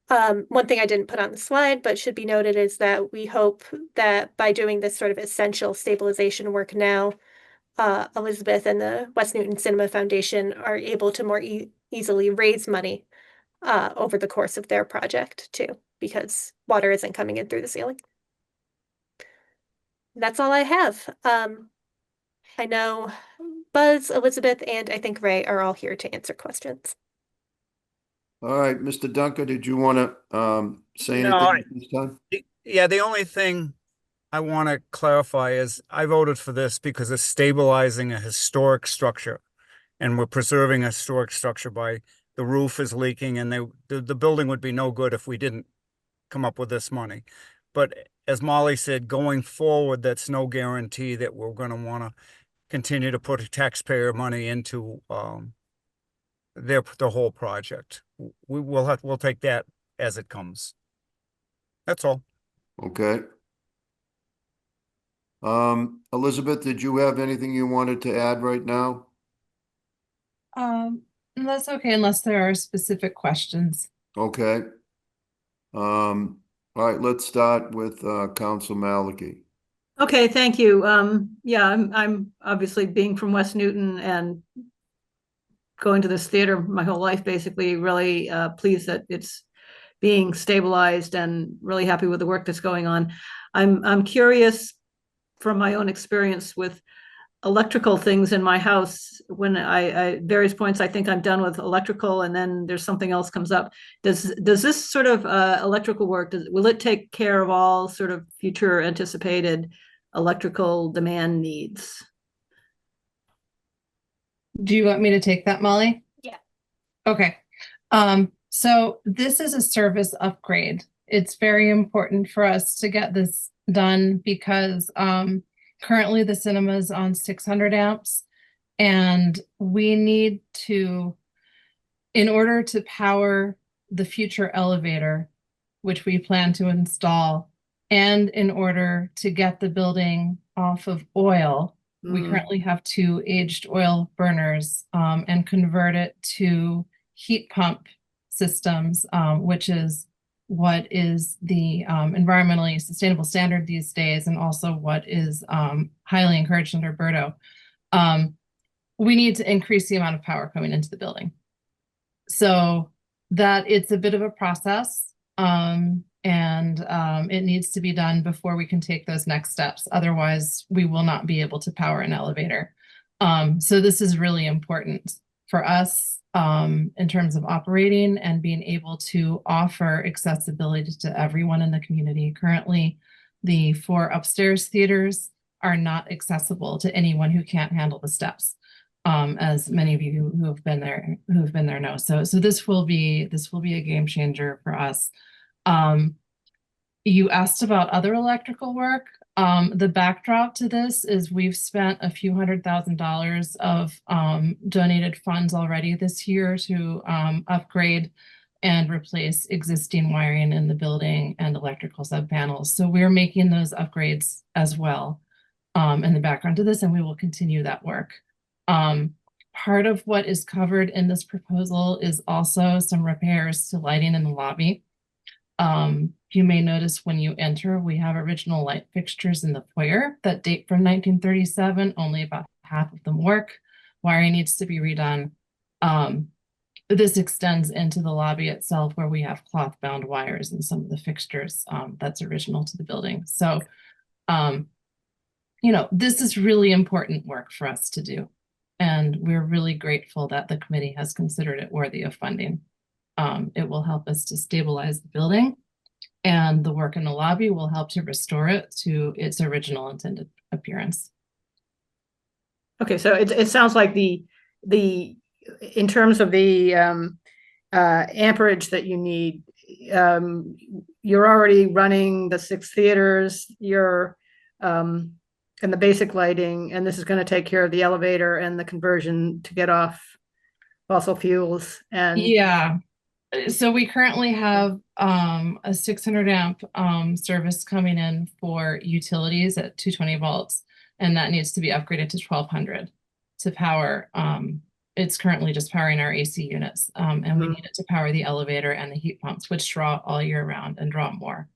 One thing I didn't put on the slide, but should be noted, is that we hope that by doing this sort of essential stabilization work now, Elizabeth and the West Newton Cinema Foundation are able to more easily raise money over the course of their project too, because water isn't coming in through the ceiling. That's all I have. I know Buzz, Elizabeth, and I think Ray are all here to answer questions. All right, Mr. Dunker, did you want to say anything at this time? Yeah, the only thing I want to clarify is I voted for this because it's stabilizing a historic structure, and we're preserving a historic structure by the roof is leaking, and the building would be no good if we didn't come up with this money. But as Molly said, going forward, that's no guarantee that we're going to want to continue to put taxpayer money into the whole project. We'll take that as it comes. That's all. Okay. Elizabeth, did you have anything you wanted to add right now? That's okay, unless there are specific questions. Okay. All right, let's start with Council Maliki. Okay, thank you. Yeah, I'm obviously, being from West Newton and going to this theater my whole life, basically, really pleased that it's being stabilized and really happy with the work that's going on. I'm curious from my own experience with electrical things in my house. When I various points I think I'm done with electrical, and then there's something else comes up. Does this sort of electrical work, will it take care of all sort of future anticipated electrical demand needs? Do you want me to take that, Molly? Yeah. Okay. So this is a service upgrade. It's very important for us to get this done because currently the cinema is on 600 amps, and we need to, in order to power the future elevator, which we plan to install, and in order to get the building off of oil, we currently have 2 aged oil burners, and convert it to heat pump systems, which is what is the environmentally sustainable standard these days, and also what is highly encouraged under BERDO. We need to increase the amount of power coming into the building. So that it's a bit of a process, and it needs to be done before we can take those next steps. Otherwise, we will not be able to power an elevator. So this is really important for us in terms of operating and being able to offer accessibility to everyone in the community. Currently, the 4 upstairs theaters are not accessible to anyone who can't handle the steps, as many of you who have been there know. So this will be a game changer for us. You asked about other electrical work. The backdrop to this is we've spent a few $100,000 of donated funds already this year to upgrade and replace existing wiring in the building and electrical subpanels. So we're making those upgrades as well in the background to this, and we will continue that work. Part of what is covered in this proposal is also some repairs to lighting in the lobby. You may notice when you enter, we have original light fixtures in the foyer that date from 1937. Only about half of them work. Wiring needs to be redone. This extends into the lobby itself, where we have cloth bound wires and some of the fixtures that's original to the building. So, this is really important work for us to do. And we're really grateful that the committee has considered it worthy of funding. It will help us to stabilize the building, and the work in the lobby will help to restore it to its original intended appearance. Okay, so it sounds like the in terms of the amperage that you need, you're already running the 6 theaters, you're and the basic lighting, and this is going to take care of the elevator and the conversion to get off fossil fuels. And yeah. So we currently have a 600 amp service coming in for utilities at 220 volts, and that needs to be upgraded to 1200 to power. It's currently just powering our AC units, and we need it to power the elevator and the heat pumps, which draw all year round and draw more.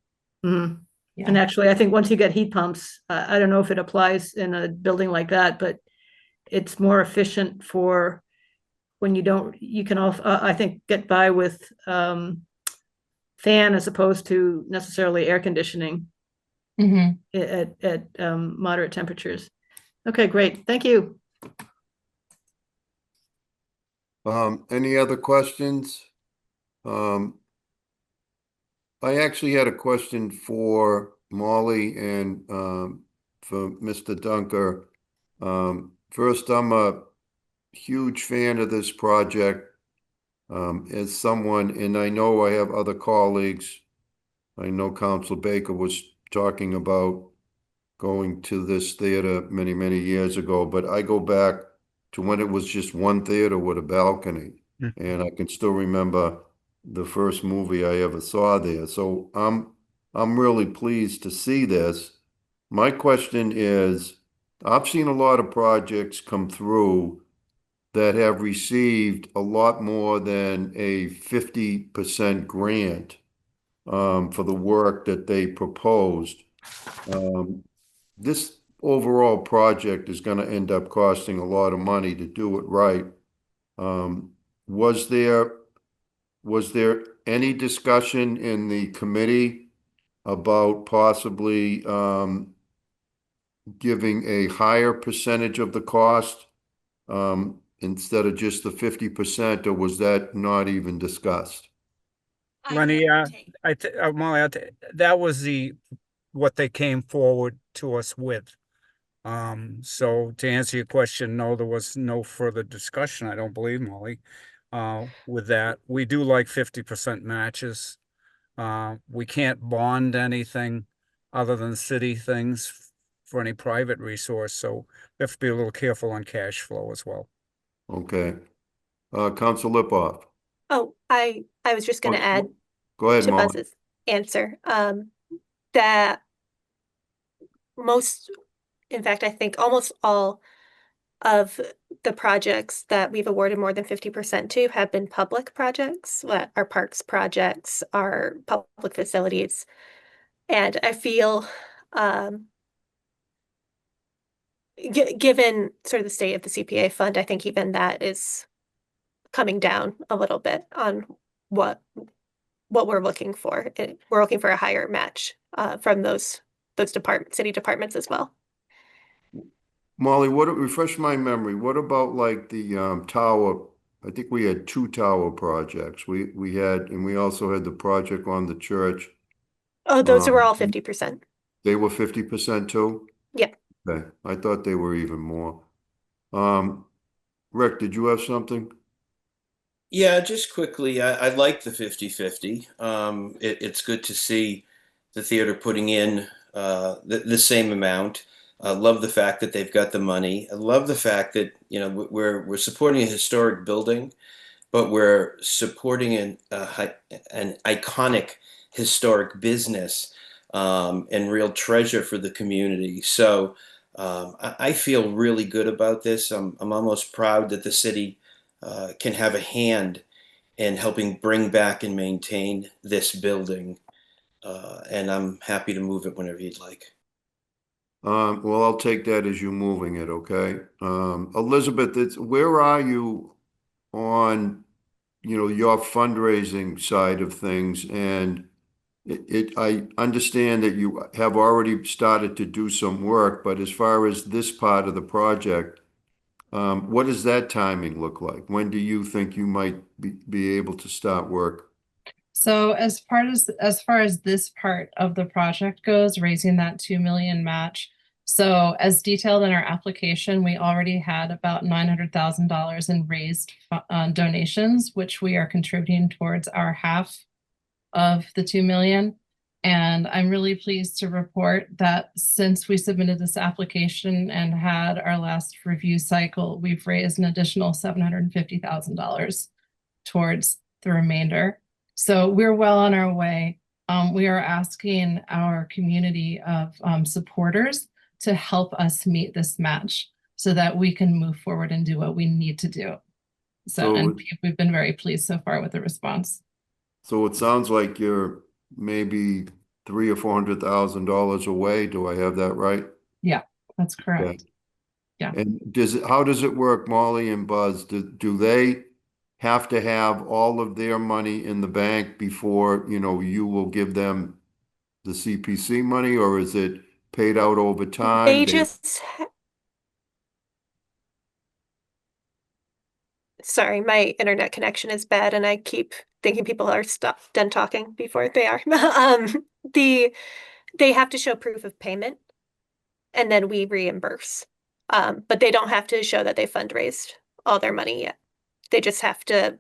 Yeah. And actually, I think once you get heat pumps, I don't know if it applies in a building like that, but it's more efficient for when you can also, I think, get by with fan as opposed to necessarily air conditioning at moderate temperatures. Okay, great. Thank you. Any other questions? I actually had a question for Molly and for Mr. Dunker. First, I'm a huge fan of this project as someone, and I know I have other colleagues I know Council Baker was talking about going to this theater many, many years ago, but I go back to when it was just one theater with a balcony. And I can still remember the first movie I ever saw there. So I'm really pleased to see this. My question is, I've seen a lot of projects come through that have received a lot more than a 50% grant for the work that they proposed. This overall project is going to end up costing a lot of money to do it right. Was there any discussion in the committee about possibly giving a higher percentage of the cost instead of just the 50%, or was that not even discussed? Lenny, Molly, that was what they came forward to us with. So to answer your question, no, there was no further discussion, I don't believe, Molly, with that. We do like 50% matches. We can't bond anything other than city things for any private resource, so we have to be a little careful on cash flow as well. Okay. Council Lipoff. Oh, I was just going to add Go ahead, to Molly. Buzz's answer, that in fact, I think almost all of the projects that we've awarded more than 50% to have been public projects, our parks projects, our public facilities. And I feel, given sort of the state of the CPA fund, I think even that is coming down a little bit on what we're looking for. We're looking for a higher match from those city departments as well. Molly, refresh my memory, what about like the tower? I think we had 2 tower projects. We had, and we also had the project on the church. Oh, those were all 50%. They were 50% too? Yeah. Okay, I thought they were even more. Rick, did you have something? Yeah, just quickly, I like the 50-50. It's good to see the theater putting in the same amount. I love the fact that they've got the money. I love the fact that, you know, we're supporting a historic building, but we're supporting an iconic historic business and real treasure for the community. So I feel really good about this. I'm almost proud that the city can have a hand in helping bring back and maintain this building. And I'm happy to move it whenever you'd like. Well, I'll take that as you moving it, okay? Elizabeth, where are you on, your fundraising side of things? And I understand that you have already started to do some work, but as far as this part of the project, what does that timing look like? When do you think you might be able to start work? So as far as this part of the project goes, raising that 2 million match. So as detailed in our application, we already had about $900,000 in raised donations, which we are contributing towards our half of the 2 million. And I'm really pleased to report that since we submitted this application and had our last review cycle, we've raised an additional $750,000 towards the remainder. So we're well on our way. We are asking our community of supporters to help us meet this match so that we can move forward and do what we need to do. And we've been very pleased so far with the response. So it sounds like you're maybe $300,000 or $400,000 away. Do I have that right? Yeah, that's correct. Okay. Yeah. And how does it work, Molly and Buzz? Do they have to have all of their money in the bank before, you will give them the CPC money, or is it paid out over time? They just, sorry, my internet connection is bad and I keep thinking people are done talking before they are. They have to show proof of payment and then we reimburse. But they don't have to show that they fundraised all their money yet. They just have to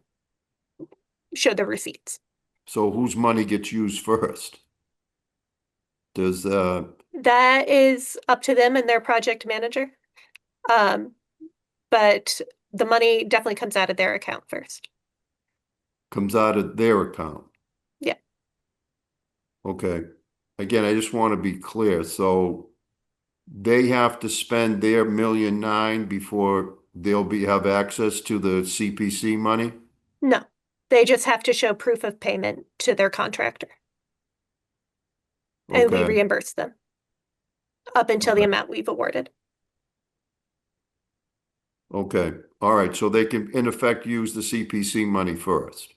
show the receipts. So whose money gets used first? Does, That is up to them and their project manager. But the money definitely comes out of their account first. comes out of their account? Yeah. Okay. Again, I just want to be clear. So they have to spend their $1.9 million before they'll have access to the CPC money? No, they just have to show proof of payment to their contractor. And we Okay. reimburse them up until the amount we've awarded. Okay. All right. So they can, in effect, use the CPC money first.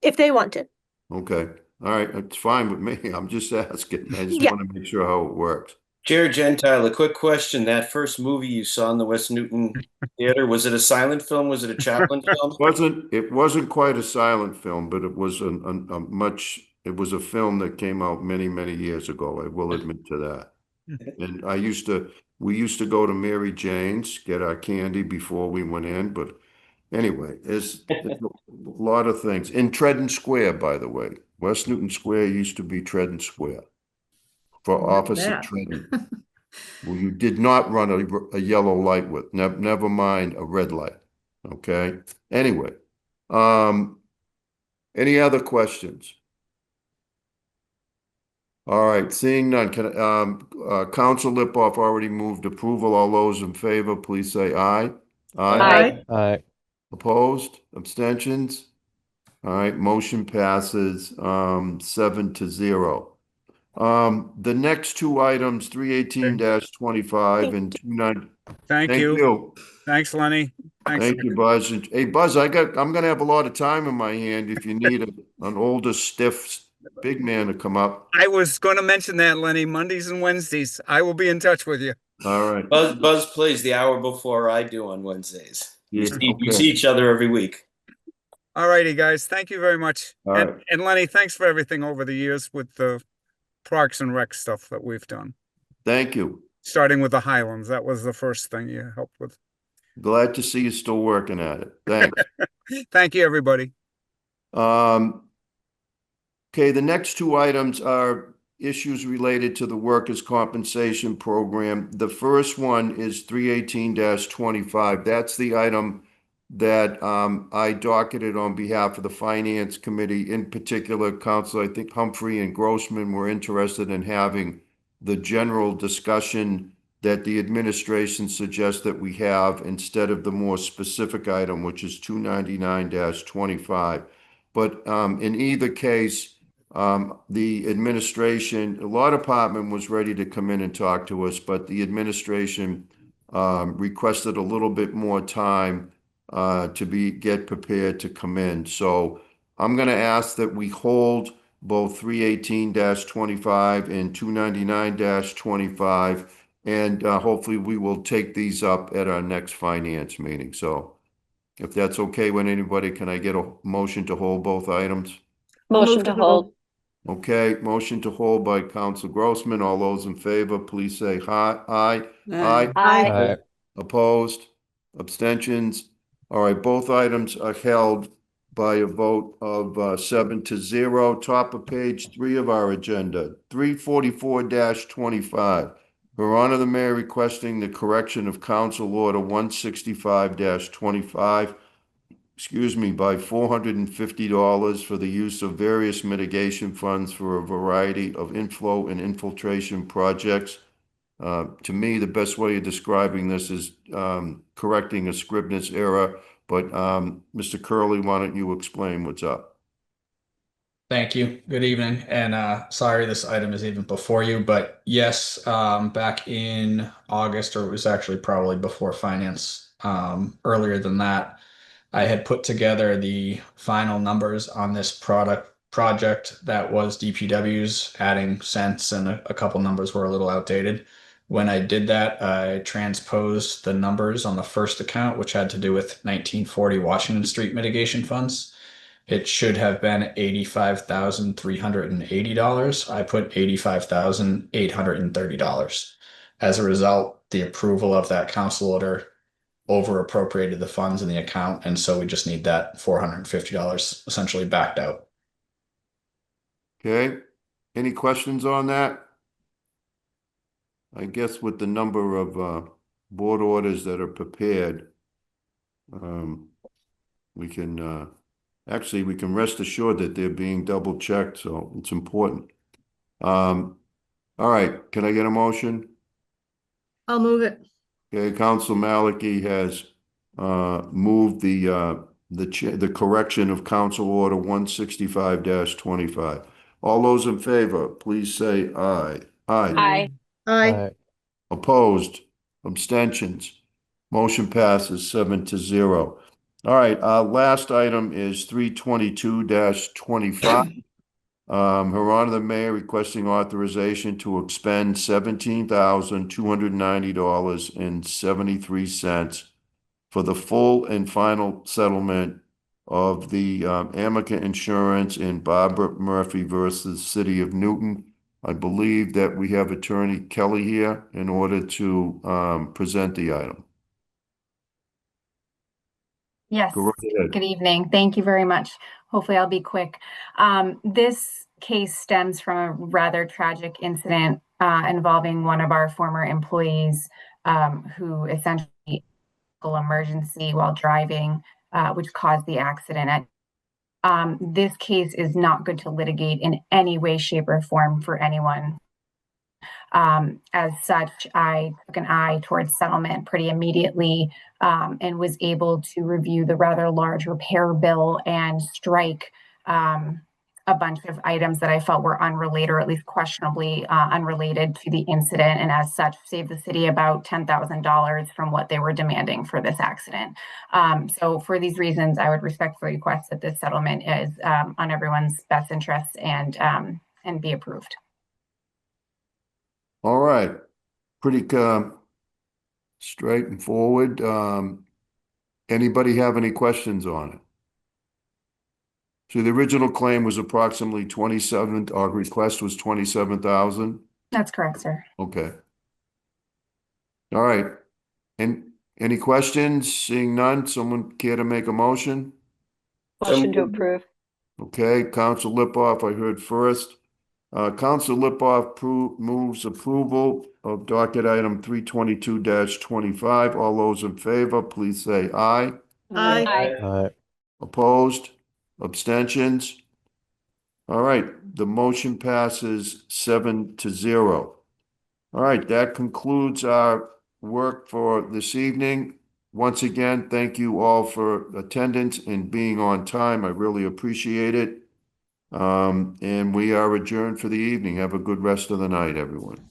If they wanted. Okay. All right. It's fine with me. I'm just asking. I just Yeah. want to make sure how it works. Chair Gentile, a quick question. That first movie you saw in the West Newton Theater, was it a silent film? Was it a Chaplin film? It wasn't quite a silent film, but it was it was a film that came out many, many years ago. I will admit to that. And we used to go to Mary Jane's, get our candy before we went in, but anyway, it's a lot of things. In Tredden Square, by the way. West Newton Square used to be Tredden Square. For opposite that? Tredden. Well, you did not run a yellow light with, never mind a red light. Okay. Anyway, any other questions? All right, seeing none, Council Lipoff already moved approval. All those in favor, please say aye. Aye. Aye. Opposed, abstentions? All right, motion passes 7-0. The next two items, 318-25 and 29. Thank you. Thanks, Lenny. Thank you, Buzz. Hey, Buzz, I'm gonna have a lot of time in my hand if you need an older, stiff, big man to come up. I was going to mention that, Lenny, Mondays and Wednesdays. I will be in touch with you. All right. Buzz plays the hour before I do on Wednesdays. You Okay. see each other every week. All righty, guys. Thank you very much. All and, right. and Lenny, thanks for everything over the years with the Parks and Rec stuff that we've done. Thank you. Starting with the Highlands. That was the first thing you helped with. Glad to see you still working at it. Thanks. Thank you, everybody. Okay, the next two items are issues related to the workers' compensation program. The first one is 318-25. That's the item that I docketed on behalf of the Finance Committee. In particular, Council, I think Humphrey and Grossman were interested in having the general discussion that the administration suggests that we have instead of the more specific item, which is 299-25. But in either case, the administration, the law department was ready to come in and talk to us, but the administration requested a little bit more time to get prepared to come in. So I'm going to ask that we hold both 318-25 and 299-25, and hopefully we will take these up at our next finance meeting. So if that's okay with anybody, can I get a motion to hold both items? Motion to hold. Okay, motion to hold by Council Grossman. All those in favor, please say aye. Aye. Aye. Opposed? Abstentions? All right, both items are held by a vote of 7-0. Top of page 3 of our agenda, 344-25. Her Honor the Mayor requesting the correction of Council Order 165-25, by $450 for the use of various mitigation funds for a variety of inflow and infiltration projects. To me, the best way of describing this is correcting a Scribner's error. But Mr. Curley, why don't you explain what's up? Thank you. Good evening. And sorry this item is even before you, but yes, back in August, or it was actually probably before finance, earlier than that, I had put together the final numbers on this project that was DPW's, adding cents, and a couple numbers were a little outdated. When I did that, I transposed the numbers on the first account, which had to do with 1940 Washington Street mitigation funds. It should have been $85,380. I put $85,830. As a result, the approval of that council order over appropriated the funds in the account, and so we just need that $450 essentially backed out. Okay, any questions on that? I guess with the number of board orders that are prepared, we can actually we can rest assured that they're being double checked, so it's important. All right, can I get a motion? I'll move it. Okay, Council Maliki has moved the correction of Council Order 165-25. All those in favor, please say aye. Aye. Aye. Opposed? Abstentions? Motion passes 7-0. All right, our last item is 322-25. Her Honor the Mayor requesting authorization to expend $17,290.73 for the full and final settlement of the Amica Insurance and Barbara Murphy versus City of Newton. I believe that we have Attorney Kelly here in order to present the item. Yes, Go right ahead. good evening. Thank you very much. Hopefully I'll be quick. This case stems from a rather tragic incident involving one of our former employees who essentially had an emergency while driving, which caused the accident. This case is not good to litigate in any way, shape, or form for anyone. As such, I took an eye towards settlement pretty immediately and was able to review the rather large repair bill and strike a bunch of items that I felt were unrelated, or at least questionably unrelated to the incident, and as such save the city about $10,000 from what they were demanding for this accident. So for these reasons, I would respectfully request that this settlement is on everyone's best interests and be approved. All right, pretty straight and forward. Anybody have any questions on it? So the original claim was approximately 27, our request was 27,000? That's correct, sir. Okay. All right. And any questions? Seeing none, someone care to make a motion? Motion to approve. Okay, Council Lipoff, I heard first. Council Lipoff moves approval of docket item 322-25. All those in favor, please say aye. Aye. Opposed? Abstentions? All right, the motion passes 7-0. All right, that concludes our work for this evening. Once again, thank you all for attendance and being on time. I really appreciate it. And we are adjourned for the evening. Have a good rest of the night, everyone.